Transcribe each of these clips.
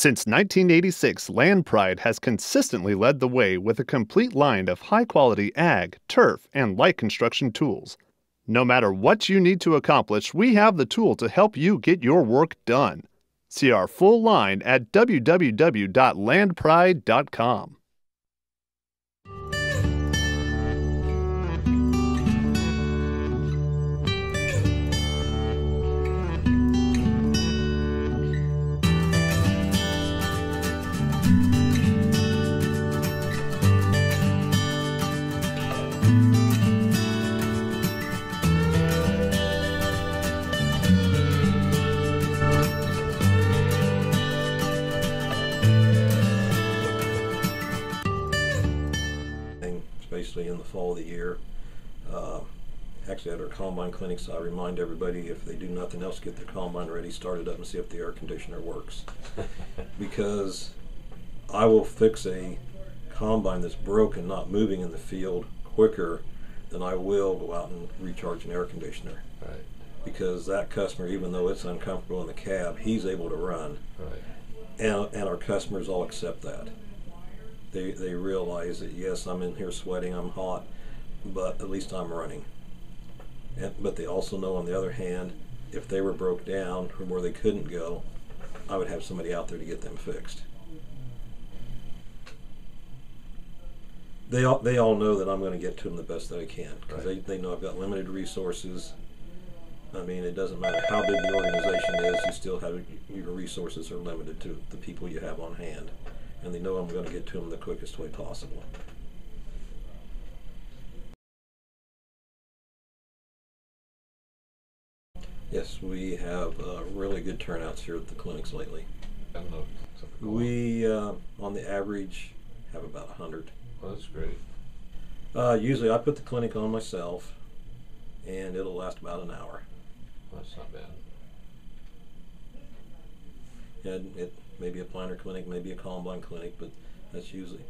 Since 1986, Land Pride has consistently led the way with a complete line of high-quality ag, turf, and light construction tools. No matter what you need to accomplish, we have the tool to help you get your work done. See our full line at www.landpride.com. Especially in the fall of the year. Actually at our combine clinics, I remind everybody, if they do nothing else, get their combine ready, start it up and see if the air conditioner works. Because I will fix a combine that's broken, not moving in the field, quicker than I will go out and recharge an air conditioner. Right. Because that customer, even though it's uncomfortable in the cab, he's able to run. Right. And our customers all accept that. They realize that, yes, I'm in here sweating, I'm hot, but at least I'm running. But they also know, on the other hand, if they were broke down or where they couldn't go, I would have somebody out there to get them fixed. They all know that I'm going to get to them the best that I can, because they know I've got limited resources. I mean, it doesn't matter how big the organization is, you still have, your resources are limited to the people you have on hand. And they know I'm going to get to them the quickest way possible. Yes, we have really good turnouts here at the clinics lately. I don't know. We, on the average, have about 100. Well, that's great. Usually I put the clinic on myself, and it'll last about an hour. Well, that's not bad. And it may be a planter clinic, maybe a combine clinic, but that's usually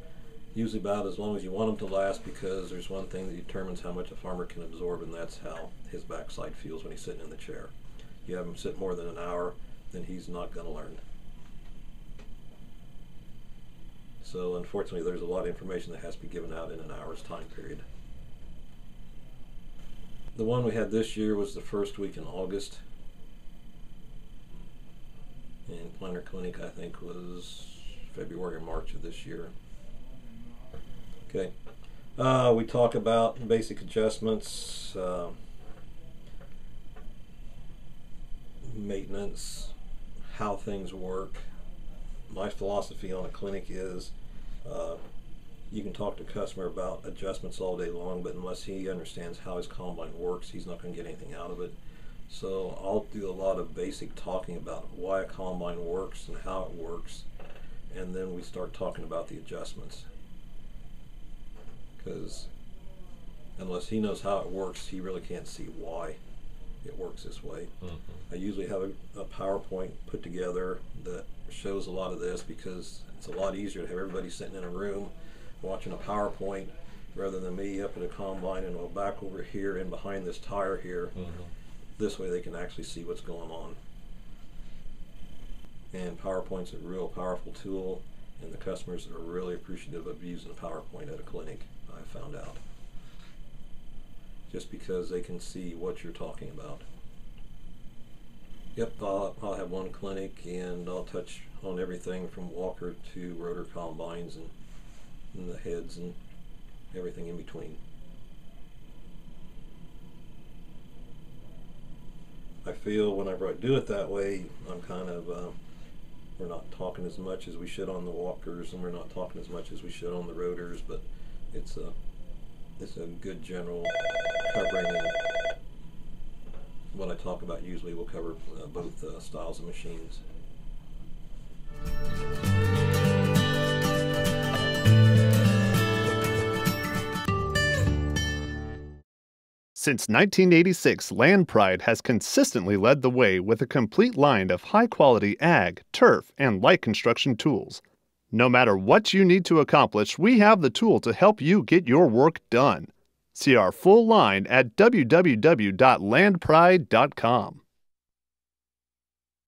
about as long as you want them to last, because there's one thing that determines how much a farmer can absorb, and that's how his backside feels when he's sitting in the chair. You have him sit more than an hour, then he's not going to learn. So unfortunately, there's a lot of information that has to be given out in an hour's time period. The one we had this year was the first week in August. And planter clinic, I think, was February or March of this year. Okay. We talk about basic adjustments, maintenance, how things work. My philosophy on a clinic is you can talk to a customer about adjustments all day long, but unless he understands how his combine works, he's not going to get anything out of it. So I'll do a lot of basic talking about why a combine works and how it works, and then we start talking about the adjustments. Because unless he knows how it works, he really can't see why it works this way. Mm-hmm. I usually have a PowerPoint put together that shows a lot of this, because it's a lot easier to have everybody sitting in a room watching a PowerPoint rather than me up at a combine and back over here and behind this tire here. Mm-hmm. This way they can actually see what's going on. And PowerPoint's a real powerful tool, and the customers are really appreciative of using a PowerPoint at a clinic, I found out. Just because they can see what you're talking about. Yep, I'll have one clinic, and I'll touch on everything from walker to rotor combines and the heads and everything in between. I feel whenever I do it that way, I'm kind of, we're not talking as much as we should on the walkers, and we're not talking as much as we should on the rotors, but it's a good general covering, and what I talk about usually will cover both styles of machines. Since 1986, Land Pride has consistently led the way with a complete line of high-quality ag, turf, and light construction tools. No matter what you need to accomplish, we have the tool to help you get your work done. See our full line at www.landpride.com.